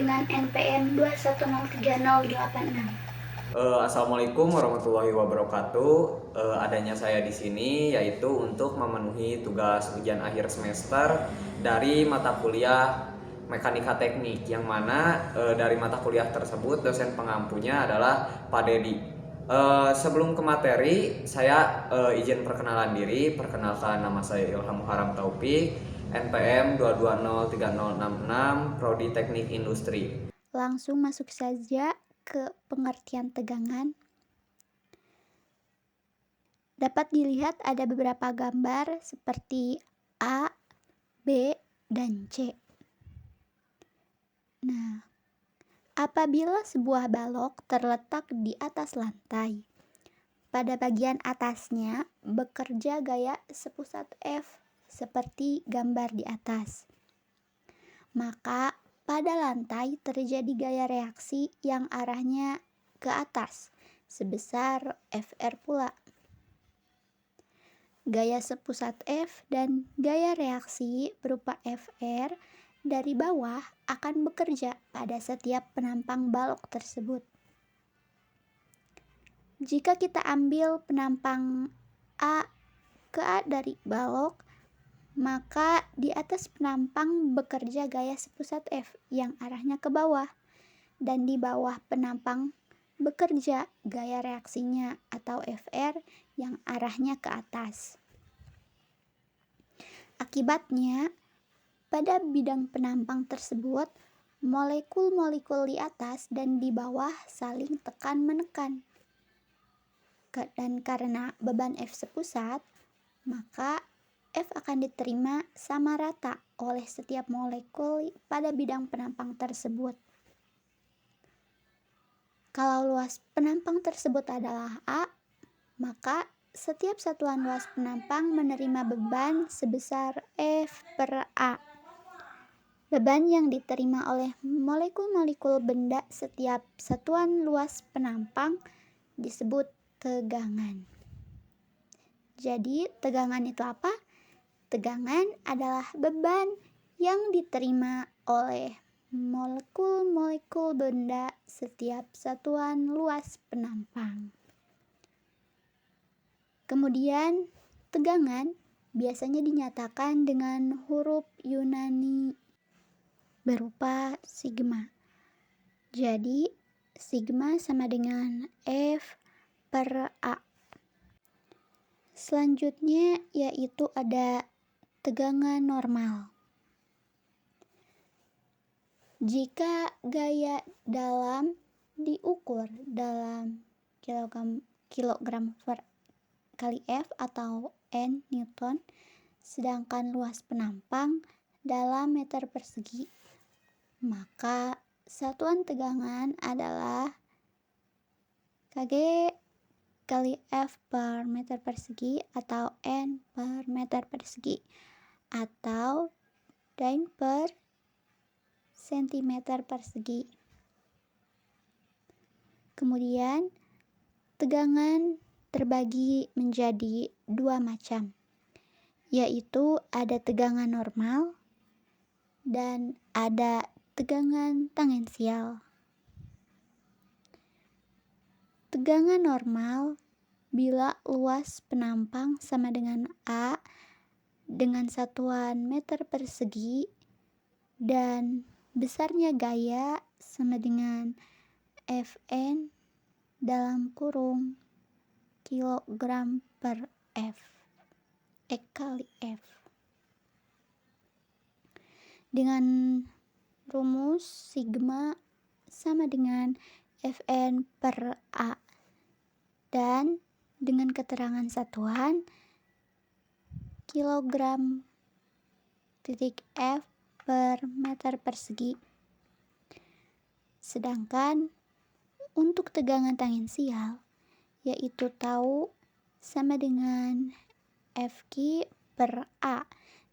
dengan NPM 2103086. Assalamualaikum warahmatullahi wabarakatuh. Adanya saya di sini yaitu untuk memenuhi tugas ujian akhir semester dari mata kuliah Mekanika Teknik, yang mana dari mata kuliah tersebut dosen pengampunya adalah Pak Dedi. Sebelum ke materi, saya izin perkenalan diri. Perkenalkan, nama saya Ilham Muharram Taufik, NPM 2203066, Prodi Teknik Industri. Langsung masuk saja ke pengertian tegangan. Dapat dilihat ada beberapa gambar seperti A, B, dan C. Nah, apabila sebuah balok terletak di atas lantai, pada bagian atasnya bekerja gaya sepusat F seperti gambar di atas. Maka pada lantai terjadi gaya reaksi yang arahnya ke atas sebesar Fr pula. Gaya sepusat F dan gaya reaksi berupa Fr dari bawah akan bekerja pada setiap penampang balok tersebut. Jika kita ambil penampang A ke A dari balok, maka di atas penampang bekerja gaya sepusat F yang arahnya ke bawah, dan di bawah penampang bekerja gaya reaksinya atau Fr yang arahnya ke atas. Akibatnya, pada bidang penampang tersebut, molekul-molekul di atas dan di bawah saling tekan-menekan. Dan karena beban F sepusat, maka F akan diterima sama rata oleh setiap molekul pada bidang penampang tersebut. Kalau luas penampang tersebut adalah A, maka setiap satuan luas penampang menerima beban sebesar F per A. Beban yang diterima oleh molekul-molekul benda setiap satuan luas penampang disebut tegangan. Jadi, tegangan itu apa? Tegangan adalah beban yang diterima oleh molekul-molekul benda setiap satuan luas penampang. Kemudian, tegangan biasanya dinyatakan dengan huruf Yunani berupa sigma. Jadi, sigma sama dengan F per A. Selanjutnya yaitu ada tegangan normal. Jika gaya dalam diukur dalam kilogram per kali F atau N Newton, sedangkan luas penampang dalam meter persegi, maka satuan tegangan adalah kg kali F per meter persegi atau N per meter persegi atau Dyne per sentimeter persegi. Kemudian tegangan terbagi menjadi dua macam, yaitu ada tegangan normal dan ada tegangan tangensial. Tegangan normal bila luas penampang sama dengan A dengan satuan meter persegi dan besarnya gaya sama dengan Fn dalam kurung kilogram per F kali F. Dengan rumus sigma sama dengan Fn per A, dan dengan keterangan satuan kilogram titik F per meter persegi. Sedangkan untuk tegangan tangensial yaitu tau sama dengan Fq per A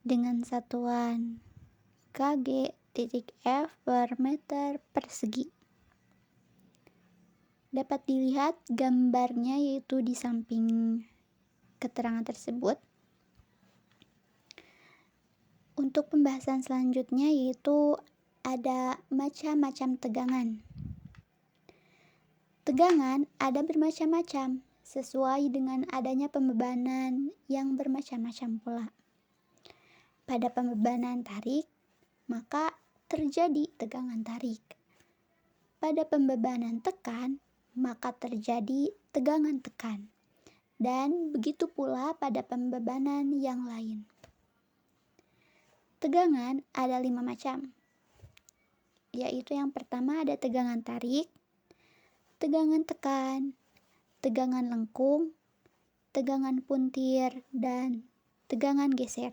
dengan satuan kg titik F per meter persegi. Dapat dilihat gambarnya yaitu di samping keterangan tersebut. Untuk pembahasan selanjutnya yaitu ada macam-macam tegangan. Tegangan ada bermacam-macam, sesuai dengan adanya pembebanan yang bermacam-macam pula. Pada pembebanan tarik, maka terjadi tegangan tarik. Pada pembebanan tekan, maka terjadi tegangan tekan. Dan begitu pula pada pembebanan yang lain. Tegangan ada 5 macam, yaitu yang pertama ada tegangan tarik, tegangan tekan, tegangan lengkung, tegangan puntir, dan tegangan geser.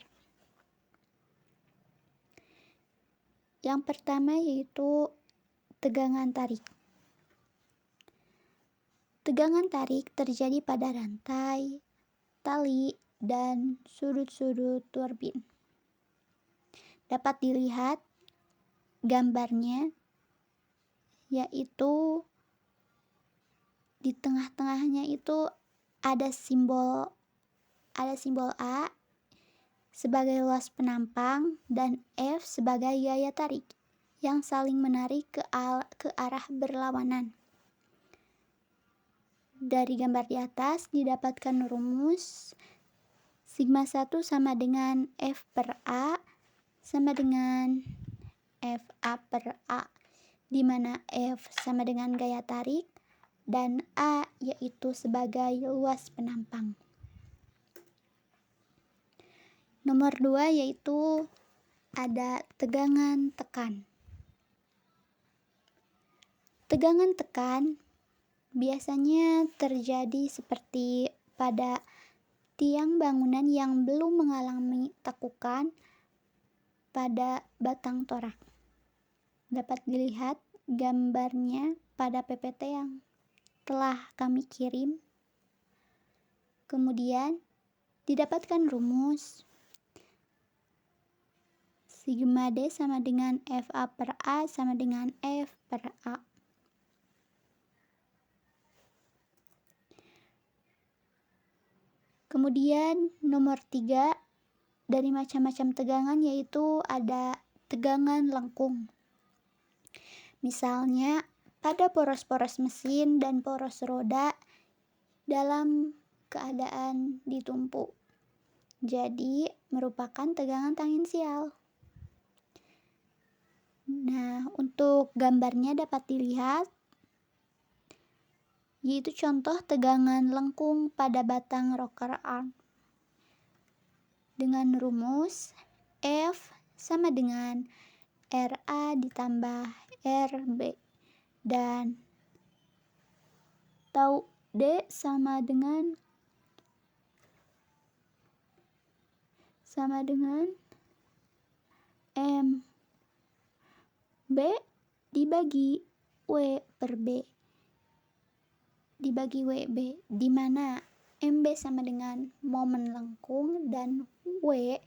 Yang pertama yaitu tegangan tarik. Tegangan tarik terjadi pada rantai, tali, dan sudut-sudut turbin. Dapat dilihat gambarnya, yaitu di tengah-tengahnya itu ada simbol A sebagai luas penampang dan F sebagai gaya tarik yang saling menarik ke arah berlawanan. Dari gambar di atas didapatkan rumus sigma 1 sama dengan F per A sama dengan FA per A, di mana F sama dengan gaya tarik dan A yaitu sebagai luas penampang. Nomor 2 yaitu ada tegangan tekan. Tegangan tekan biasanya terjadi seperti pada tiang bangunan yang belum mengalami tekukan pada batang torak. Dapat dilihat gambarnya pada PPT yang telah kami kirim. Kemudian didapatkan rumus sigma D sama dengan FA per A sama dengan F per A. Kemudian nomor 3 dari macam-macam tegangan yaitu ada tegangan lengkung. Misalnya pada poros-poros mesin dan poros roda dalam keadaan ditumpuk. Jadi merupakan tegangan tangensial. Nah, untuk gambarnya dapat dilihat yaitu contoh tegangan lengkung pada batang rocker arm dengan rumus F sama dengan RA ditambah RB dan tau D sama dengan M B dibagi W per B dibagi WB, di mana MB sama dengan momen lengkung dan W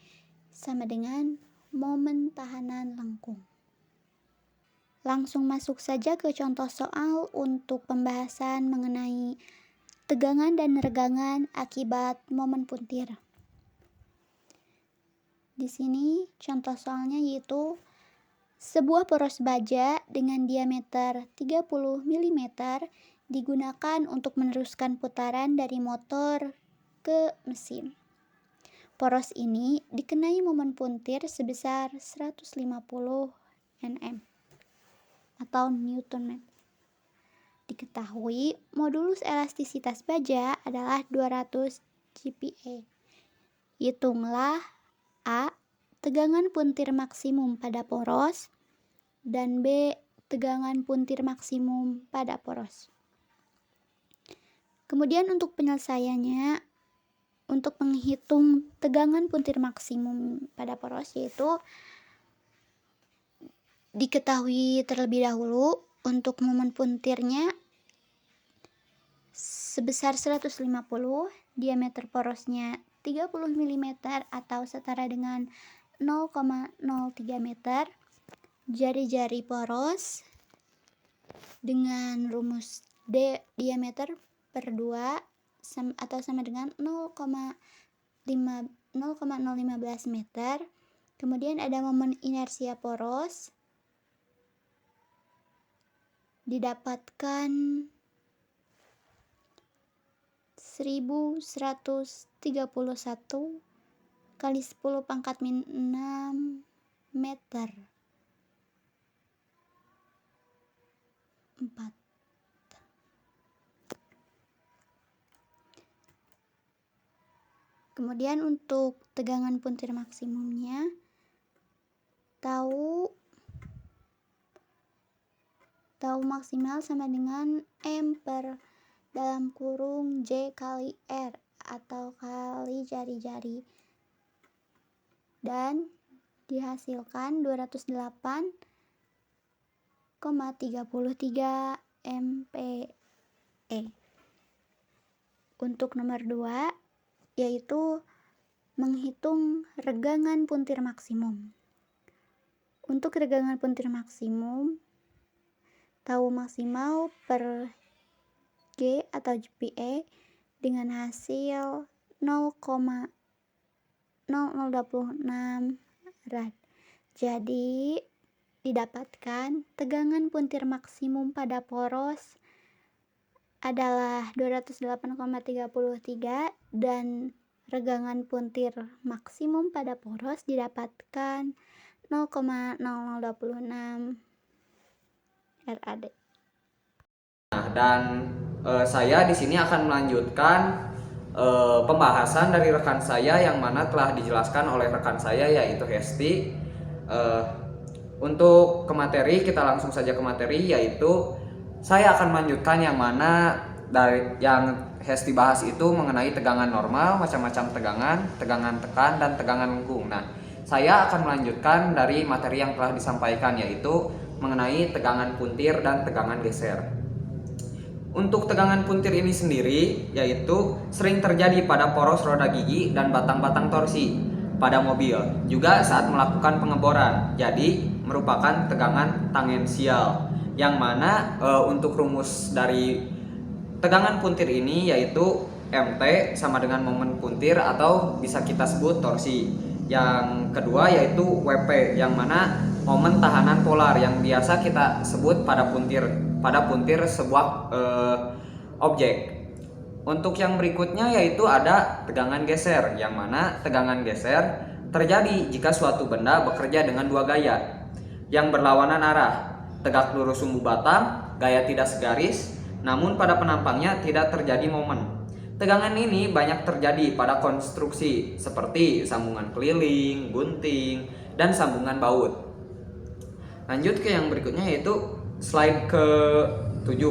sama dengan momen tahanan lengkung. Langsung masuk saja ke contoh soal untuk pembahasan mengenai tegangan dan regangan akibat momen puntir. Di sini contoh soalnya yaitu sebuah poros baja dengan diameter 30 mm digunakan untuk meneruskan putaran dari motor ke mesin. Poros ini dikenai momen puntir sebesar 150 Nm atau Newton meter. Diketahui modulus elastisitas baja adalah 200 GPa. Hitunglah A. Tegangan puntir maksimum pada poros dan B. Tegangan puntir maksimum pada poros. Kemudian untuk penyelesaiannya, untuk menghitung tegangan puntir maksimum pada poros yaitu diketahui terlebih dahulu untuk momen puntirnya sebesar 150, diameter porosnya 30 mm atau setara dengan 0,03 meter, jari-jari poros dengan rumus D diameter per 2 atau sama dengan 0,015 meter. Kemudian ada momen inersia poros didapatkan 1131 kali 10 pangkat min 6 meter 4. Kemudian untuk tegangan puntir maksimumnya, tahu maksimal sama dengan M per dalam kurung J kali R atau kali jari-jari, dan dihasilkan 208,33 MPe. Untuk nomor 2 yaitu menghitung regangan puntir maksimum. Untuk regangan puntir maksimum, tahu maksimal per G atau GPe dengan hasil 0,0026 rad. Jadi didapatkan tegangan puntir maksimum pada poros adalah 208,33 dan regangan puntir maksimum pada poros didapatkan 0,0026 rad. Nah, dan saya di sini akan melanjutkan pembahasan dari rekan saya yang mana telah dijelaskan oleh rekan saya yaitu Hesti. Untuk ke materi, kita langsung saja ke materi, yaitu saya akan melanjutkan yang mana dari yang Hesti bahas itu mengenai tegangan normal, macam-macam tegangan tekan, dan tegangan lengkung. Nah, saya akan melanjutkan dari materi yang telah disampaikan, yaitu mengenai tegangan puntir dan tegangan geser. Untuk tegangan puntir ini sendiri yaitu sering terjadi pada poros roda gigi dan batang-batang torsi pada mobil, juga saat melakukan pengeboran. Jadi merupakan tegangan tangensial, yang mana untuk rumus dari tegangan puntir ini yaitu MT sama dengan momen puntir atau bisa kita sebut torsi. Yang kedua yaitu WP, yang mana momen tahanan polar yang biasa kita sebut pada puntir sebuah objek. Untuk yang berikutnya yaitu ada tegangan geser, yang mana tegangan geser terjadi jika suatu benda bekerja dengan dua gaya yang berlawanan arah, tegak lurus sumbu batang, gaya tidak segaris, namun pada penampangnya tidak terjadi momen. Tegangan ini banyak terjadi pada konstruksi seperti sambungan keliling, gunting, dan sambungan baut. Lanjut ke yang berikutnya yaitu slide ke-7.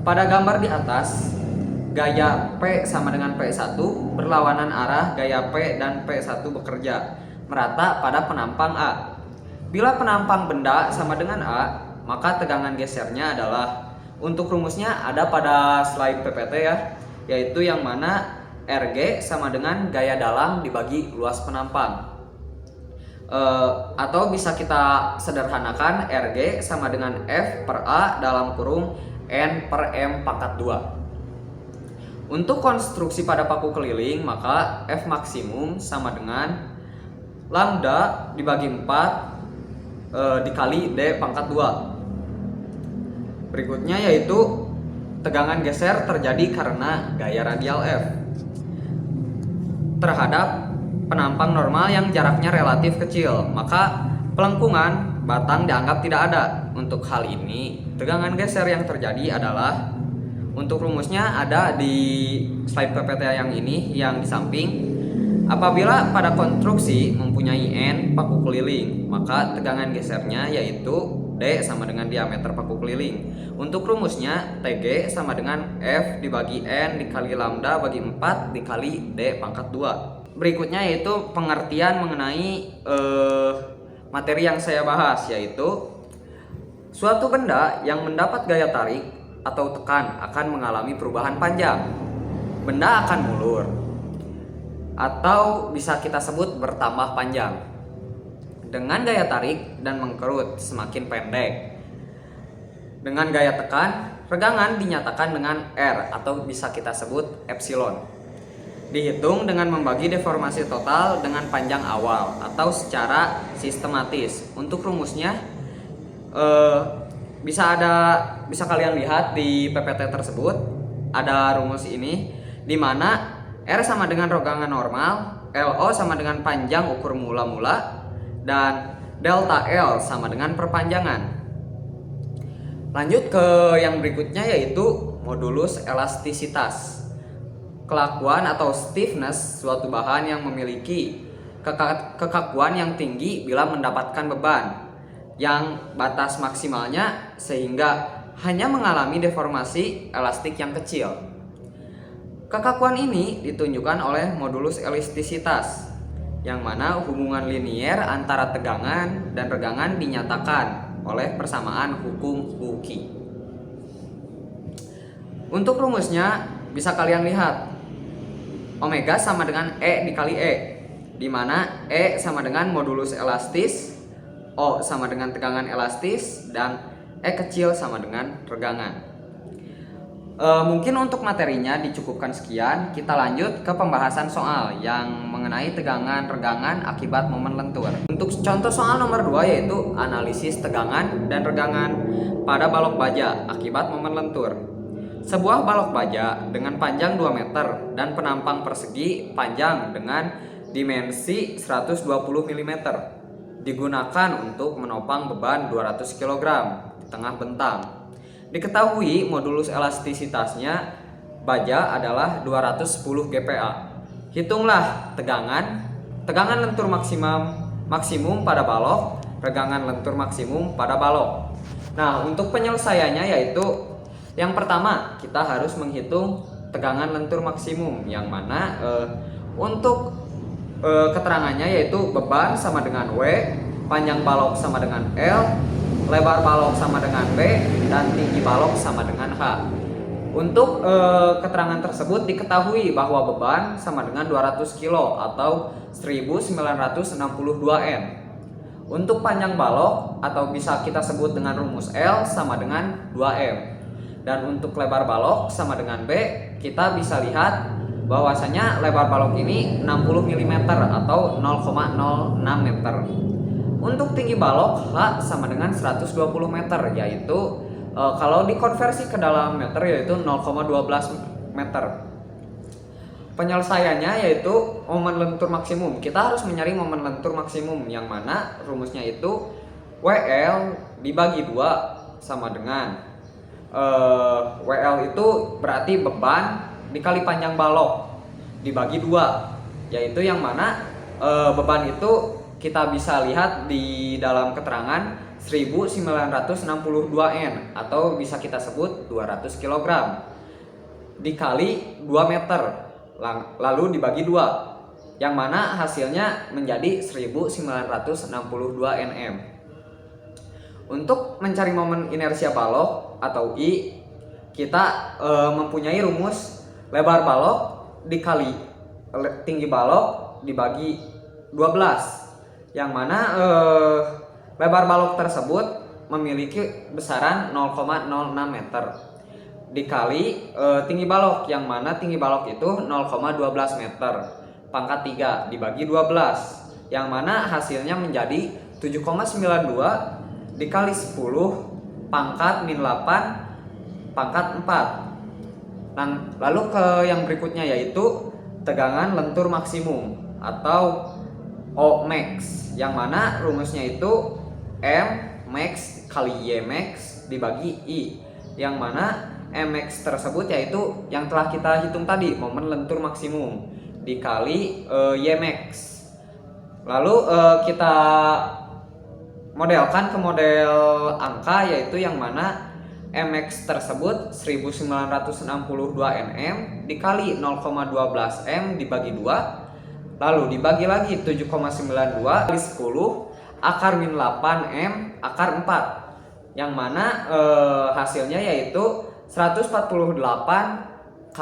Pada gambar di atas, gaya P sama dengan P1 berlawanan arah gaya P dan P1 bekerja merata pada penampang A. Bila penampang benda sama dengan A, maka tegangan gesernya adalah, untuk rumusnya ada pada slide PPT ya, yaitu yang mana RG sama dengan gaya dalam dibagi luas penampang. Atau bisa kita sederhanakan RG sama dengan F per A dalam kurung N per M pangkat 2. Untuk konstruksi pada paku keliling, maka F maksimum sama dengan lambda dibagi 4 dikali D pangkat 2. Berikutnya yaitu tegangan geser terjadi karena gaya radial F terhadap penampang normal yang jaraknya relatif kecil, maka pelengkungan batang dianggap tidak ada. Untuk hal ini, tegangan geser yang terjadi adalah, untuk rumusnya ada di slide PPT yang ini yang di samping. Apabila pada konstruksi mempunyai N paku keliling, maka tegangan gesernya yaitu D sama dengan diameter paku keliling. Untuk rumusnya TG sama dengan F dibagi N dikali lambda bagi 4 dikali D pangkat 2. Berikutnya yaitu pengertian mengenai materi yang saya bahas, yaitu suatu benda yang mendapat gaya tarik atau tekan akan mengalami perubahan panjang. Benda akan mulur atau bisa kita sebut bertambah panjang dengan gaya tarik dan mengkerut semakin pendek. Dengan gaya tekan, regangan dinyatakan dengan R atau bisa kita sebut epsilon. Dihitung dengan membagi deformasi total dengan panjang awal atau secara sistematis. Untuk rumusnya bisa kalian lihat di PPT tersebut ada rumus ini, di mana R sama dengan rogangan normal, LO sama dengan panjang ukur mula-mula, dan delta L sama dengan perpanjangan. Lanjut ke yang berikutnya, yaitu modulus elastisitas. Kelakuan atau stiffness suatu bahan yang memiliki kekakuan yang tinggi bila mendapatkan beban yang batas maksimalnya sehingga hanya mengalami deformasi elastik yang kecil. Kekakuan ini ditunjukkan oleh modulus elastisitas, yang mana hubungan linier antara tegangan dan regangan dinyatakan oleh persamaan hukum Hooke. Untuk rumusnya bisa kalian lihat, omega sama dengan E dikali E, di mana E sama dengan modulus elastis, O sama dengan tegangan elastis, dan E kecil sama dengan regangan. Mungkin untuk materinya dicukupkan sekian. Kita lanjut ke pembahasan soal yang mengenai tegangan regangan akibat momen lentur. Untuk contoh soal nomor 2 yaitu analisis tegangan dan regangan pada balok baja akibat momen lentur. Sebuah balok baja dengan panjang 2 meter dan penampang persegi panjang dengan dimensi 120 mm digunakan untuk menopang beban 200 kg di tengah bentang. Diketahui modulus elastisitasnya baja adalah 210 GPa. Hitunglah tegangan lentur maksimum pada balok, regangan lentur maksimum pada balok. Nah, untuk penyelesaiannya yaitu yang pertama, kita harus menghitung tegangan lentur maksimum, yang mana untuk keterangannya yaitu beban sama dengan W, panjang balok sama dengan L, lebar balok sama dengan B, dan tinggi balok sama dengan H. Untuk keterangan tersebut diketahui bahwa beban sama dengan 200 kg atau 1962 N. Untuk panjang balok atau bisa kita sebut dengan rumus L sama dengan 2M. Dan untuk lebar balok sama dengan B, kita bisa lihat bahwasanya lebar balok ini 60 mm atau 0,06 meter. Untuk tinggi balok H sama dengan 120 meter, yaitu kalau dikonversi ke dalam meter yaitu 0,12 meter. Penyelesaiannya yaitu momen lentur maksimum. Kita harus mencari momen lentur maksimum, yang mana rumusnya itu WL dibagi 2 sama dengan WL itu berarti beban dikali panjang balok dibagi 2, yaitu yang mana beban itu kita bisa lihat di dalam keterangan 1962 N atau bisa kita sebut 200 kg dikali 2 meter lalu dibagi 2, yang mana hasilnya menjadi 1962 Nm. Untuk mencari momen inersia balok atau I, kita mempunyai rumus lebar balok dikali tinggi balok dibagi 12, yang mana lebar balok tersebut memiliki besaran 0,06 meter dikali tinggi balok, yang mana tinggi balok itu 0,12 meter pangkat 3 dibagi 12, yang mana hasilnya menjadi 7,92 dikali 10 pangkat min 8 pangkat 4. Lalu ke yang berikutnya yaitu tegangan lentur maksimum atau O max, yang mana rumusnya itu M max kali Y max dibagi I, yang mana M max tersebut yaitu yang telah kita hitung tadi, momen lentur maksimum dikali Y max. Lalu kita modelkan ke model angka, yaitu yang mana Mx tersebut 1962 Nm dikali 0,12 M dibagi 2, lalu dibagi lagi 7,92 kali 10 akar min 8 M akar 4, yang mana hasilnya yaitu 148,8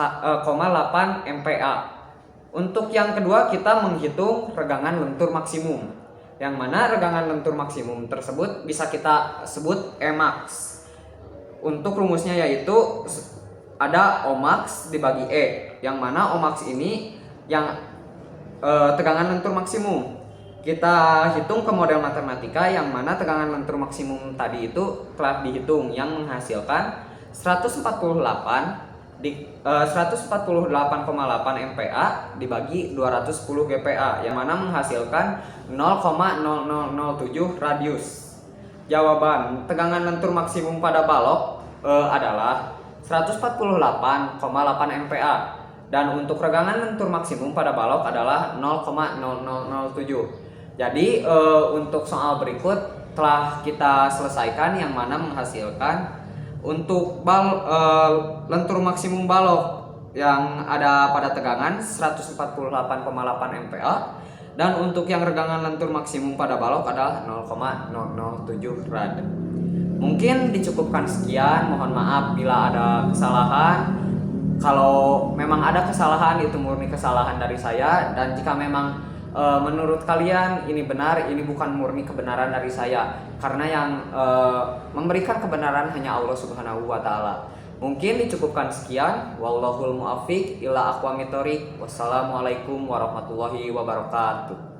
MPa. Untuk yang kedua kita menghitung regangan lentur maksimum, yang mana regangan lentur maksimum tersebut bisa kita sebut Emax. Untuk rumusnya yaitu ada Omax dibagi E, yang mana Omax ini yang tegangan lentur maksimum, kita hitung ke model matematika yang mana tegangan lentur maksimum tadi itu telah dihitung yang menghasilkan 148 148,8 MPa dibagi 210 GPa yang mana menghasilkan 0,0007 radius. Jawaban tegangan lentur maksimum pada balok adalah 148,8 MPa dan untuk tegangan lentur maksimum pada balok adalah 0,0007. Jadi untuk soal berikut telah kita selesaikan yang mana menghasilkan untuk lentur maksimum balok yang ada pada tegangan 148,8 MPa dan untuk yang regangan lentur maksimum pada balok adalah 0,007 rad. Mungkin dicukupkan sekian, mohon maaf bila ada kesalahan. Kalau memang ada kesalahan itu murni kesalahan dari saya, dan jika memang menurut kalian ini benar, ini bukan murni kebenaran dari saya, karena yang memberikan kebenaran hanya Allah Subhanahu wa Ta'ala. Mungkin dicukupkan sekian. Wallahul muwaffiq ila aqwamit thoriq. Wassalamualaikum warahmatullahi wabarakatuh.